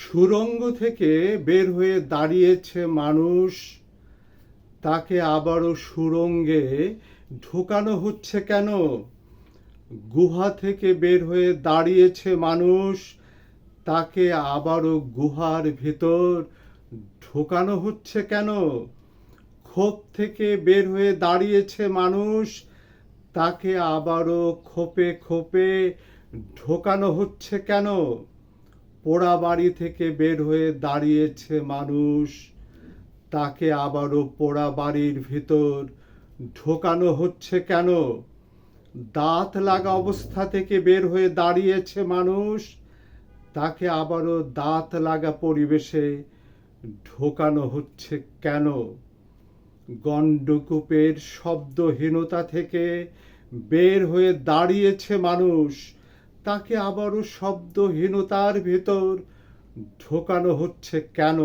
সুড়ঙ্গ থেকে বের হয়ে দাঁড়িয়েছে মানুষ, তাকে আবারও সুড়ঙ্গে ঢোকানো হচ্ছে কেন? গুহা থেকে বের হয়ে দাঁড়িয়েছে মানুষ, তাকে আবারও গুহার ভিতর ঢোকানো হচ্ছে কেন? খোপ থেকে বের হয়ে দাঁড়িয়েছে মানুষ, তাকে আবারও খোপে খোপে ঢোকানো হচ্ছে কেন? পোড়া বাড়ি থেকে বের হয়ে দাঁড়িয়েছে মানুষ, তাকে আবারও পোড়া বাড়ির ভিতর ঢোকানো হচ্ছে কেন? দাঁত লাগা অবস্থা থেকে বের হয়ে দাঁড়িয়েছে মানুষ, তাকে আবারও দাঁত লাগা পরিবেশে ঢোকানো হচ্ছে কেন? গণ্ডকূপের শব্দহীনতা থেকে বের হয়ে দাঁড়িয়েছে মানুষ, তাকে আবারও শব্দহীনতার ভিতর ঢোকানো হচ্ছে কেন?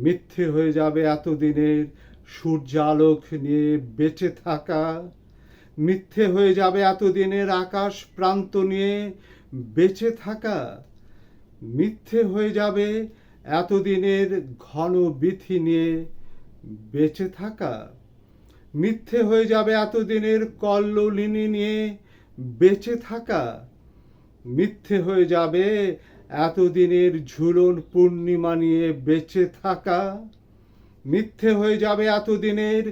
মিথ্যে হয়ে যাবে এতদিনের সূর্যালোক নিয়ে বেঁচে থাকা, মিথ্যে হয়ে যাবে এতদিনের আকাশ প্রান্ত নিয়ে বেঁচে থাকা, মিথ্যে হয়ে যাবে এতদিনের ঘন বিথি নিয়ে বেঁচে থাকা, মিথ্যে হয়ে যাবে এতদিনের কল্লোলিনী নিয়ে বেঁচে থাকা, মিথ্যে হয়ে যাবে এতদিনের ঝুলন পূর্ণিমা নিয়ে বেঁচে থাকা, মিথ্যে হয়ে যাবে এতদিনের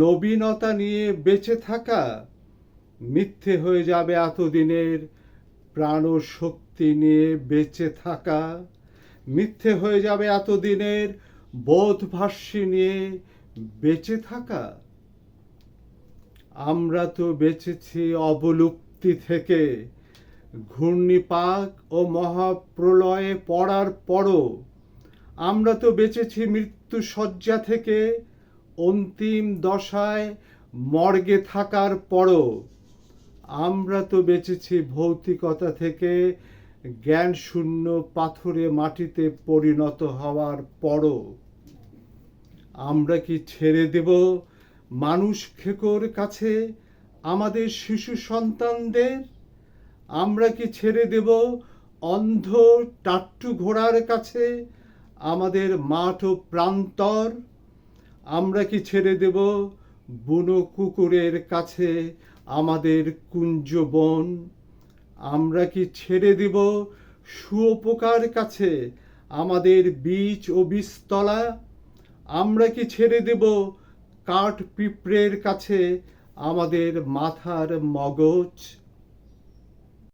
নবীনতা নিয়ে বেঁচে থাকা, মিথ্যে হয়ে যাবে এতদিনের প্রাণশক্তি নিয়ে বেঁচে থাকা, মিথ্যে হয়ে যাবে এতদিনের বোধভাষ্যী নিয়ে বেঁচে থাকা। আমরা তো বেঁচেছি অবলুপ্তি থেকে, ঘূর্ণিপাক ও মহাপ্রলয়ে পড়ার পরও। আমরা তো বেঁচেছি মৃত্যু শয্যা থেকে, অন্তিম দশায় মর্গে থাকার পরও। আমরা তো বেঁচেছি ভৌতিকতা থেকে, জ্ঞান শূন্য পাথরে মাটিতে পরিণত হওয়ার পরও। আমরা কি ছেড়ে দেব মানুষ খেকোর কাছে আমাদের শিশু সন্তানদের? আমরা কি ছেড়ে দেব অন্ধ টাট্টু ঘোড়ার কাছে আমাদের মাঠ ও প্রান্তর? আমরা কি ছেড়ে দেব বুনো কুকুরের কাছে আমাদের কুঞ্জবন? আমরা কি ছেড়ে দেব শুঁয়োপোকার কাছে আমাদের বীজ ও বীজতলা? আমরা কি ছেড়ে দেব কাঠ পিঁপড়ের কাছে আমাদের মাথার মগজ?